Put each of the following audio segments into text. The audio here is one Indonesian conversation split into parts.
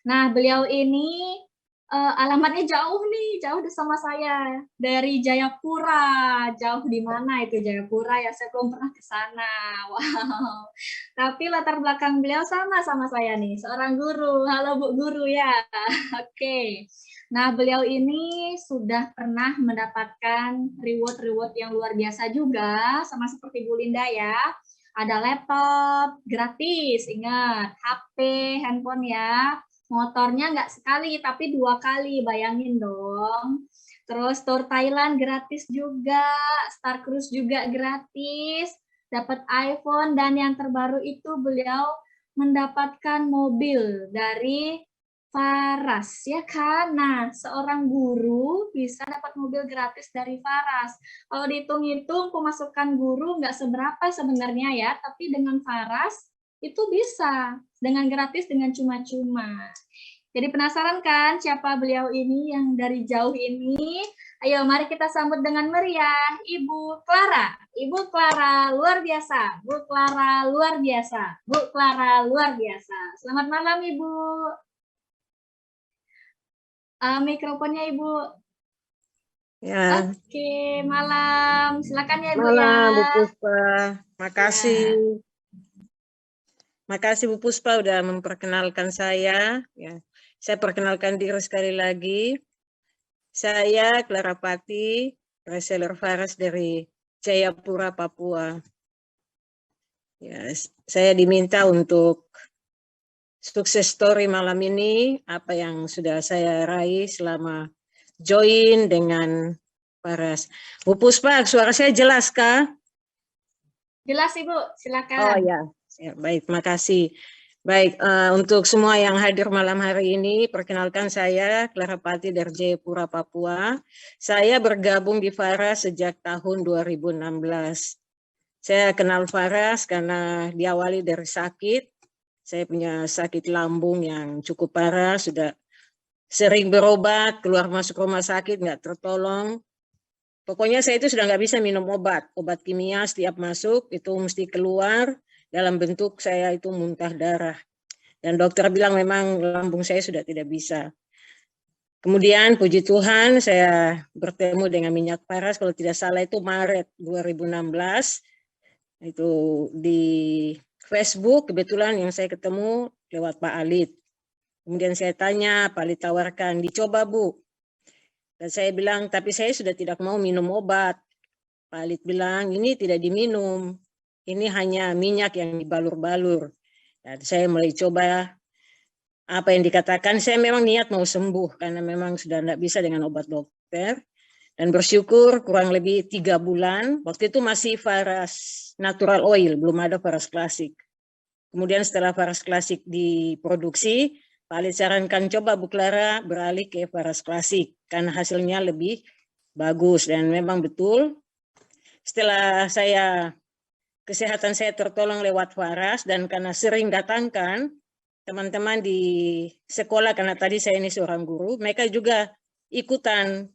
Nah, beliau ini alamatnya jauh nih, jauh sama saya dari Jayapura. Jauh di mana itu Jayapura ya? Saya belum pernah ke sana. Wow. Tapi latar belakang beliau sama saya nih, seorang guru. Halo Bu Guru ya. Oke. Nah, beliau ini sudah pernah mendapatkan reward-reward yang luar biasa juga, sama seperti Bu Linda ya. Ada laptop gratis, ingat, HP, handphone ya. Motornya nggak sekali, tapi 2 kali, bayangin dong. Terus tour Thailand gratis juga, Star Cruise juga gratis, dapat iPhone, dan yang terbaru itu beliau mendapatkan mobil dari Faras, ya kan? Nah, seorang guru bisa dapat mobil gratis dari Faras. Kalau dihitung-hitung, pemasukan guru nggak seberapa sebenarnya ya, tapi dengan Faras itu bisa, dengan gratis, dengan cuma-cuma. Jadi penasaran kan siapa beliau ini yang dari jauh ini? Ayo, mari kita sambut dengan meriah Ibu Clara. Ibu Clara luar biasa. Bu Clara luar biasa. Bu Clara luar biasa. Selamat malam, Ibu. Mikrofonnya Ibu. Ya, Oke, malam. Silakan ya, Bu ya. malam Bu Puspa. Makasih. Ya. Makasih Bu Puspa udah memperkenalkan saya. Ya, saya perkenalkan diri sekali lagi. Saya Clara Pati, reseller Faras dari Jayapura, Papua. Ya, saya diminta untuk sukses story malam ini, apa yang sudah saya raih selama join dengan Faras. Bu Puspa, suara saya jelas kah? Jelas Ibu, Oh silakan. ya, baik, makasih. Baik, untuk semua yang hadir malam hari ini, perkenalkan saya Clara Pati dari Jayapura, Papua. Saya bergabung di Faras sejak tahun 2016. Saya kenal Faras karena diawali dari sakit. Saya punya sakit lambung yang cukup parah, sudah sering berobat, keluar masuk rumah sakit, nggak tertolong. Pokoknya saya itu sudah nggak bisa minum obat kimia setiap masuk itu mesti keluar dalam bentuk saya itu muntah darah. Dan dokter bilang memang lambung saya sudah tidak bisa. Kemudian puji Tuhan saya bertemu dengan minyak paras, kalau tidak salah itu Maret 2016. Itu di Facebook kebetulan yang saya ketemu lewat Pak Alit. Kemudian saya tanya, Pak Alit tawarkan, dicoba Bu. Dan saya bilang, tapi saya sudah tidak mau minum obat. Pak Alit bilang, ini tidak diminum, ini hanya minyak yang dibalur-balur. Dan saya mulai coba apa yang dikatakan, saya memang niat mau sembuh, karena memang sudah tidak bisa dengan obat dokter. Dan bersyukur kurang lebih 3 bulan, waktu itu masih Faras Natural Oil, belum ada Faras Klasik. Kemudian setelah Faras Klasik diproduksi, Pak Alit sarankan coba Bu Clara beralih ke Faras Klasik, karena hasilnya lebih bagus. Dan memang betul, setelah kesehatan saya tertolong lewat Faras, dan karena sering datangkan teman-teman di sekolah, karena tadi saya ini seorang guru, mereka juga ikutan.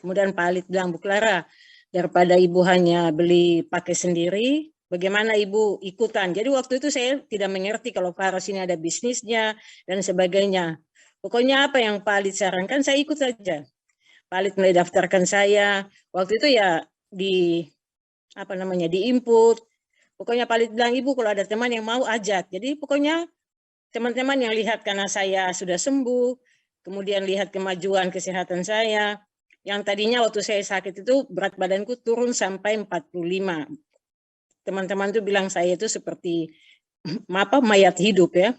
Kemudian Pak Alit bilang, Bu Clara, daripada Ibu hanya beli pakai sendiri, bagaimana Ibu ikutan? Jadi waktu itu saya tidak mengerti kalau Faras ini ada bisnisnya dan sebagainya. Pokoknya apa yang Pak Alit sarankan, saya ikut saja. Pak Alit mulai daftarkan saya. Waktu itu ya di input. Pokoknya Pak Alit bilang, Ibu kalau ada teman yang mau ajak. Jadi pokoknya teman-teman yang lihat karena saya sudah sembuh, kemudian lihat kemajuan kesehatan saya, yang tadinya waktu saya sakit itu berat badanku turun sampai 45. Teman-teman tuh bilang saya itu seperti mayat hidup ya.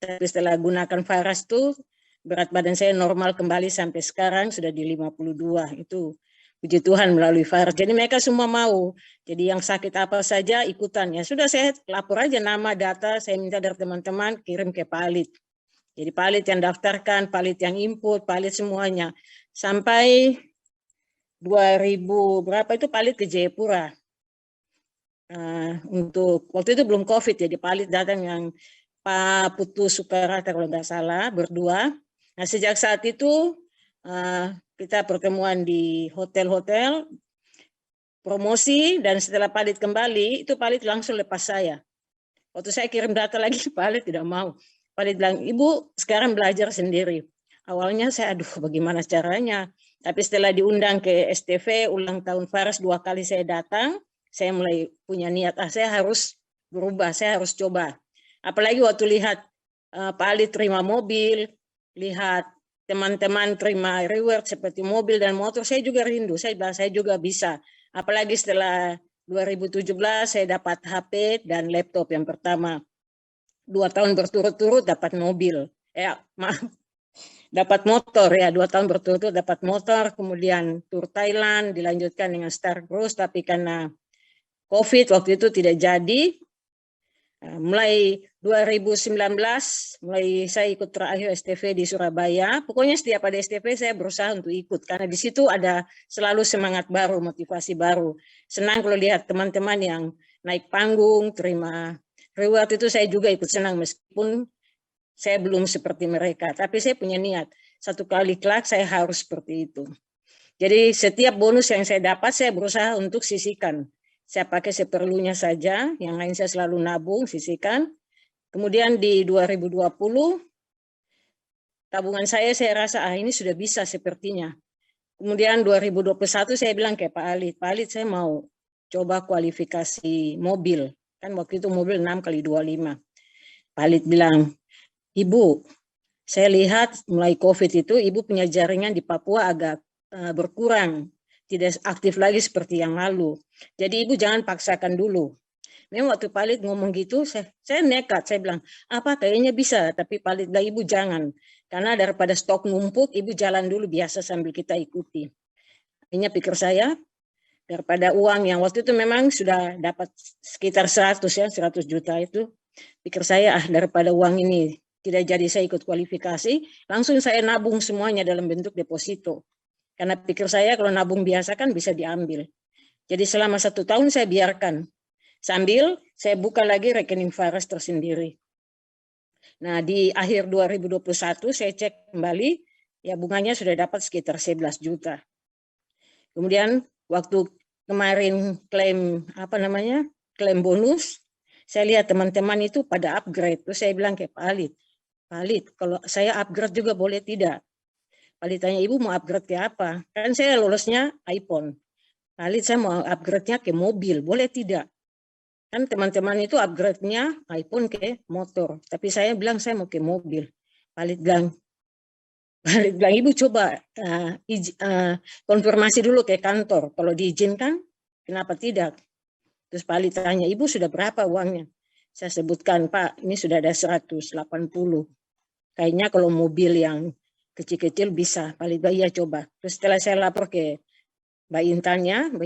Tapi setelah gunakan Faras tuh berat badan saya normal kembali sampai sekarang sudah di 52. Itu puji Tuhan melalui Faras. Jadi mereka semua mau. Jadi yang sakit apa saja ikutan. Ya sudah, saya lapor aja nama, data, saya minta dari teman-teman kirim ke Pak Alit. Jadi Pak Alit yang daftarkan, Pak Alit yang input, Pak Alit semuanya. Sampai 2000 berapa itu Pak Alit ke Jayapura. Untuk waktu itu belum COVID, jadi Pak Alit datang yang Pak Putu Sukarata kalau nggak salah, berdua. Nah sejak saat itu kita pertemuan di hotel-hotel, promosi, dan setelah Pak Alit kembali, itu Pak Alit langsung lepas saya. Waktu saya kirim data lagi, Pak Alit tidak mau. Palit bilang, Ibu sekarang belajar sendiri. Awalnya saya, aduh bagaimana caranya. Tapi setelah diundang ke STV, ulang tahun Faras 2 kali saya datang, saya mulai punya niat, saya harus berubah, saya harus coba. Apalagi waktu lihat Pak Ali terima mobil, lihat teman-teman terima reward seperti mobil dan motor, saya juga rindu, saya juga bisa. Apalagi setelah 2017 saya dapat HP dan laptop yang pertama. 2 tahun berturut-turut dapat mobil. Maaf, dapat motor ya, 2 tahun berturut-turut dapat motor, kemudian tur Thailand, dilanjutkan dengan Star Cruise, tapi karena COVID waktu itu tidak jadi. Mulai 2019, mulai saya ikut terakhir STV di Surabaya. Pokoknya setiap ada STV saya berusaha untuk ikut, karena di situ ada selalu semangat baru, motivasi baru. Senang kalau lihat teman-teman yang naik panggung, terima reward, itu saya juga ikut senang meskipun saya belum seperti mereka. Tapi saya punya niat, satu kali kelak saya harus seperti itu. Jadi setiap bonus yang saya dapat saya berusaha untuk sisihkan. Saya pakai seperlunya saja, yang lain saya selalu nabung, sisihkan. Kemudian di 2020, tabungan saya rasa ini sudah bisa sepertinya. Kemudian 2021 saya bilang ke Pak Ali saya mau coba kualifikasi mobil. Kan waktu itu mobil 6x25. Pak Ali bilang, Ibu, saya lihat mulai COVID itu Ibu punya jaringan di Papua agak berkurang. Tidak aktif lagi seperti yang lalu. Jadi Ibu jangan paksakan dulu. Memang waktu Palit ngomong gitu, saya nekat. Saya bilang, kayaknya bisa. Tapi Palit bilang, Ibu jangan. Karena daripada stok numpuk, Ibu jalan dulu biasa sambil kita ikuti. Akhirnya pikir saya, daripada uang yang waktu itu memang sudah dapat sekitar 100 juta itu. Pikir saya, daripada uang ini tidak jadi saya ikut kualifikasi, langsung saya nabung semuanya dalam bentuk deposito. Karena pikir saya kalau nabung biasa kan bisa diambil. Jadi selama 1 tahun saya biarkan. Sambil saya buka lagi rekening Faras tersendiri. Nah di akhir 2021 saya cek kembali, ya bunganya sudah dapat sekitar 11 juta. Kemudian waktu kemarin klaim klaim bonus, saya lihat teman-teman itu pada upgrade. Terus saya bilang ke Pak Alit, kalau saya upgrade juga boleh tidak? Pak Alit tanya, Ibu mau upgrade ke apa? Kan saya lolosnya iPhone. Pak Alit, saya mau upgrade-nya ke mobil, boleh tidak? Kan teman-teman itu upgrade-nya iPhone ke motor. Tapi saya bilang saya mau ke mobil. Pak Alit bilang, Ibu coba konfirmasi dulu ke kantor. Kalau diizinkan, kenapa tidak? Terus Pak Alit tanya, Ibu sudah berapa uangnya? Saya sebutkan, Pak, ini sudah ada 180. Kayaknya kalau mobil yang kecil-kecil bisa. Pak Alit bilang, iya coba. Terus setelah saya lapor ke Mbak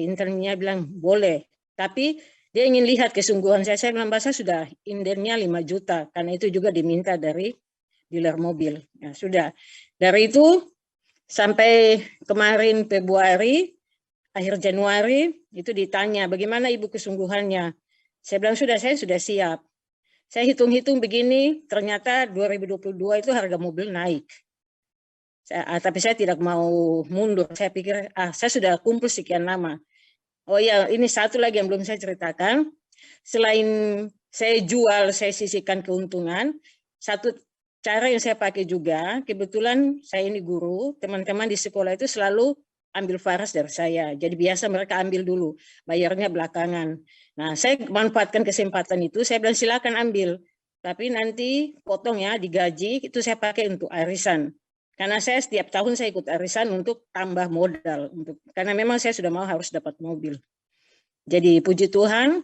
Intannya bilang, boleh. Tapi dia ingin lihat kesungguhan saya bilang, Mbak, saya sudah indennya 5 juta. Karena itu juga diminta dari dealer mobil. Ya, sudah. Dari itu sampai kemarin Februari, akhir Januari, itu ditanya, bagaimana Ibu kesungguhannya? Saya bilang, saya sudah siap. Saya hitung-hitung begini, ternyata 2022 itu harga mobil naik. Tapi saya tidak mau mundur. Saya pikir, saya sudah kumpul sekian lama. Oh ya, ini satu lagi yang belum saya ceritakan. Selain saya jual, saya sisihkan keuntungan, satu cara yang saya pakai juga, kebetulan saya ini guru, teman-teman di sekolah itu selalu ambil Faras dari saya. Jadi biasa mereka ambil dulu, bayarnya belakangan. Nah, saya manfaatkan kesempatan itu, saya bilang silakan ambil. Tapi nanti potong ya, digaji, itu saya pakai untuk arisan. Karena saya setiap tahun saya ikut arisan untuk tambah modal. Karena memang saya sudah mau harus dapat mobil. Jadi puji Tuhan,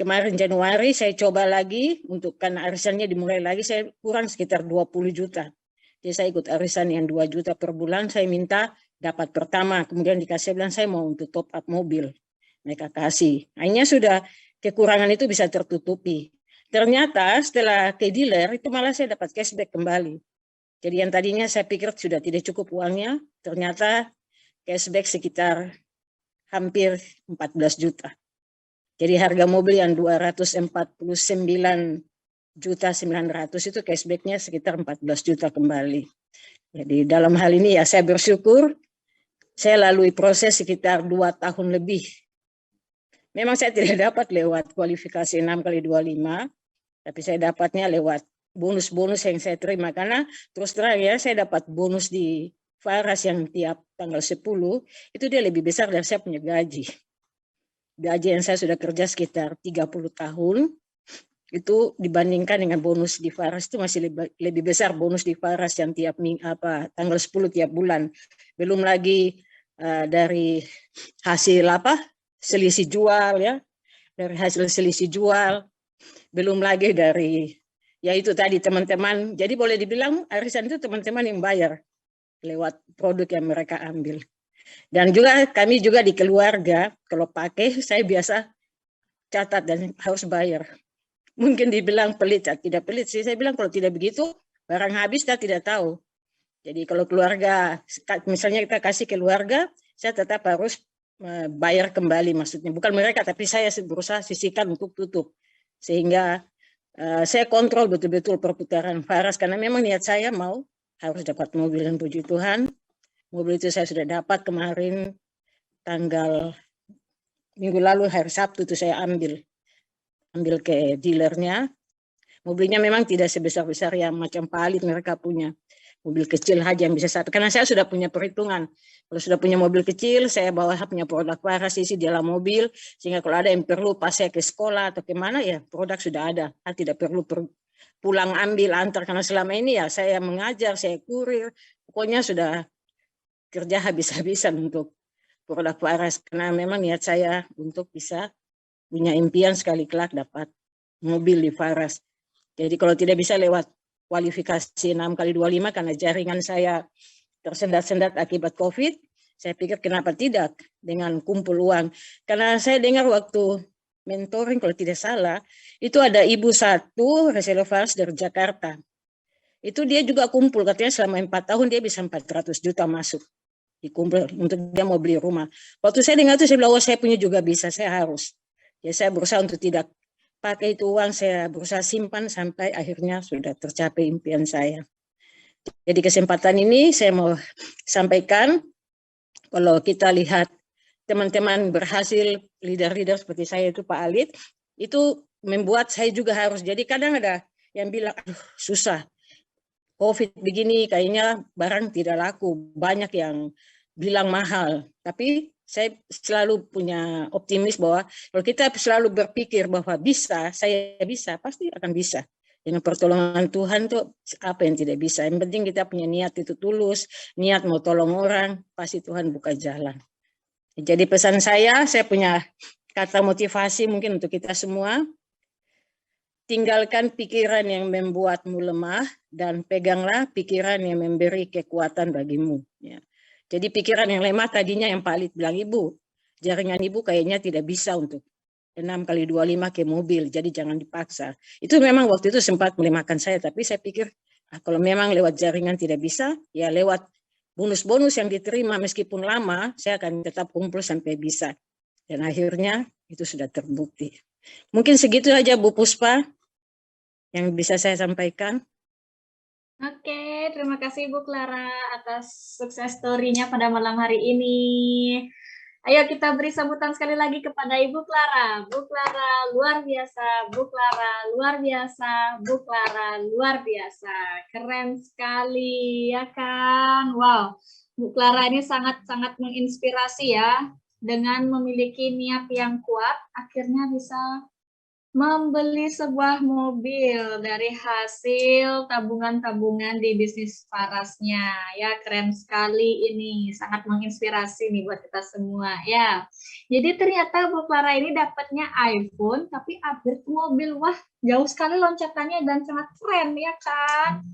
kemarin Januari saya coba lagi, karena arisannya dimulai lagi, saya kurang sekitar 20 juta. Jadi saya ikut arisan yang 2 juta per bulan, saya minta dapat pertama, kemudian dikasih bilang saya mau untuk top up mobil. Mereka kasih. Akhirnya sudah kekurangan itu bisa tertutupi. Ternyata setelah ke dealer, itu malah saya dapat cashback kembali. Jadi yang tadinya saya pikir sudah tidak cukup uangnya, ternyata cashback sekitar hampir 14 juta. Jadi harga mobil yang 249 juta 900 itu cashbacknya sekitar 14 juta kembali. Jadi dalam hal ini ya saya bersyukur saya lalui proses sekitar 2 tahun lebih. Memang saya tidak dapat lewat kualifikasi 6x25, tapi saya dapatnya lewat bonus-bonus yang saya terima. Karena terus terang ya, saya dapat bonus di Faras yang tiap tanggal 10, itu dia lebih besar dari saya punya gaji. Gaji yang saya sudah kerja sekitar 30 tahun, itu dibandingkan dengan bonus di Faras itu masih lebih besar bonus di Faras yang tiap tanggal 10 tiap bulan. Belum lagi dari hasil selisih jual ya, dari hasil selisih jual, belum lagi dari ya itu tadi teman-teman. Jadi boleh dibilang arisan itu teman-teman yang bayar lewat produk yang mereka ambil. Dan juga kami juga di keluarga kalau pakai saya biasa catat dan harus bayar. Mungkin dibilang pelit, tidak pelit sih. Saya bilang kalau tidak begitu, barang habis kita tidak tahu. Jadi kalau keluarga, misalnya kita kasih keluarga, saya tetap harus bayar kembali maksudnya. Bukan mereka, tapi saya berusaha sisihkan untuk tutup. Sehingga saya kontrol betul-betul perputaran Faras, karena memang niat saya harus dapat mobil, dan puji Tuhan, mobil itu saya sudah dapat kemarin tanggal minggu lalu hari Sabtu itu saya ambil ke dealernya. Mobilnya memang tidak sebesar-besar yang macam Palit mereka punya. Mobil kecil aja yang bisa satu. Karena saya sudah punya perhitungan. Kalau sudah punya mobil kecil, saya bawa punya produk Faras isi di dalam mobil. Sehingga kalau ada yang perlu pas saya ke sekolah atau kemana ya produk sudah ada. Saya tidak perlu pulang ambil antar. Karena selama ini ya saya mengajar, saya kurir. Pokoknya sudah kerja habis-habisan untuk produk Faras. Karena memang niat saya untuk bisa punya impian sekali kelak dapat mobil di Faras. Jadi kalau tidak bisa lewat kualifikasi 6x25 karena jaringan saya tersendat-sendat akibat COVID, saya pikir kenapa tidak dengan kumpul uang. Karena saya dengar waktu mentoring kalau tidak salah, itu ada ibu satu reseller Faras dari Jakarta. Itu dia juga kumpul, katanya selama 4 tahun dia bisa 400 juta masuk. Dikumpul untuk dia mau beli rumah. Waktu saya dengar itu saya bilang, oh saya punya juga bisa, saya harus. Ya saya berusaha untuk tidak pakai itu uang, saya berusaha simpan sampai akhirnya sudah tercapai impian saya. Jadi kesempatan ini saya mau sampaikan, kalau kita lihat teman-teman berhasil, leader-leader seperti saya itu Pak Alit, itu membuat saya juga harus. Jadi kadang ada yang bilang, aduh susah, COVID begini kayaknya barang tidak laku, banyak yang bilang mahal. Tapi saya selalu punya optimis bahwa kalau kita selalu berpikir bahwa bisa, saya bisa, pasti akan bisa. Dengan pertolongan Tuhan tuh apa yang tidak bisa. Yang penting kita punya niat itu tulus, niat mau tolong orang, pasti Tuhan buka jalan. Jadi pesan saya punya kata motivasi mungkin untuk kita semua. Tinggalkan pikiran yang membuatmu lemah dan peganglah pikiran yang memberi kekuatan bagimu. Ya. Jadi pikiran yang lemah tadinya yang Pak Alit bilang, Ibu, jaringan Ibu kayaknya tidak bisa untuk 6x25 ke mobil, jadi jangan dipaksa. Itu memang waktu itu sempat melemahkan saya, tapi saya pikir kalau memang lewat jaringan tidak bisa, ya lewat bonus-bonus yang diterima meskipun lama, saya akan tetap kumpul sampai bisa. Dan akhirnya itu sudah terbukti. Mungkin segitu aja Bu Puspa yang bisa saya sampaikan. Oke, terima kasih Bu Clara atas sukses story-nya pada malam hari ini. Ayo kita beri sambutan sekali lagi kepada Ibu Clara. Bu Clara luar biasa, Bu Clara luar biasa, Bu Clara luar biasa. Keren sekali ya kan? Wow, Bu Clara ini sangat-sangat menginspirasi ya. Dengan memiliki niat yang kuat, akhirnya bisa membeli sebuah mobil dari hasil tabungan-tabungan di bisnis Farasnya. Ya, keren sekali ini. Sangat menginspirasi nih buat kita semua ya. Jadi ternyata Bu Clara ini dapatnya iPhone tapi upgrade ke mobil. Wah, jauh sekali loncatannya dan sangat keren ya kan?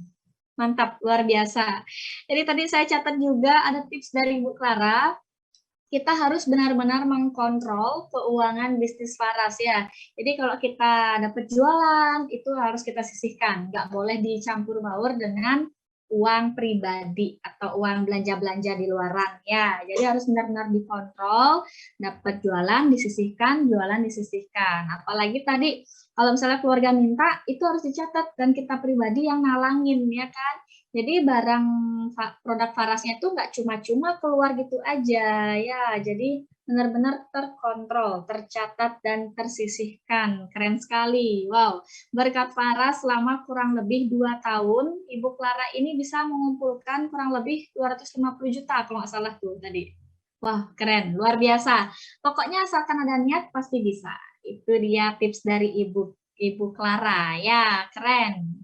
Mantap, luar biasa. Jadi tadi saya catat juga ada tips dari Bu Clara. Kita harus benar-benar mengkontrol keuangan bisnis Faras ya. Jadi kalau kita dapat jualan, itu harus kita sisihkan. Nggak boleh dicampur baur dengan uang pribadi atau uang belanja-belanja di luaran ya. Jadi harus benar-benar dikontrol, dapat jualan disisihkan, jualan disisihkan. Apalagi tadi kalau misalnya keluarga minta, itu harus dicatat dan kita pribadi yang nalangin ya kan. Jadi barang produk Farasnya tuh nggak cuma-cuma keluar gitu aja ya. Jadi benar-benar terkontrol, tercatat dan tersisihkan. Keren sekali. Wow. Berkat Faras selama kurang lebih 2 tahun, Ibu Clara ini bisa mengumpulkan kurang lebih 250 juta kalau nggak salah tuh tadi. Wah, keren, luar biasa. Pokoknya asalkan ada niat pasti bisa. Itu dia tips dari Ibu Clara. Ya, keren.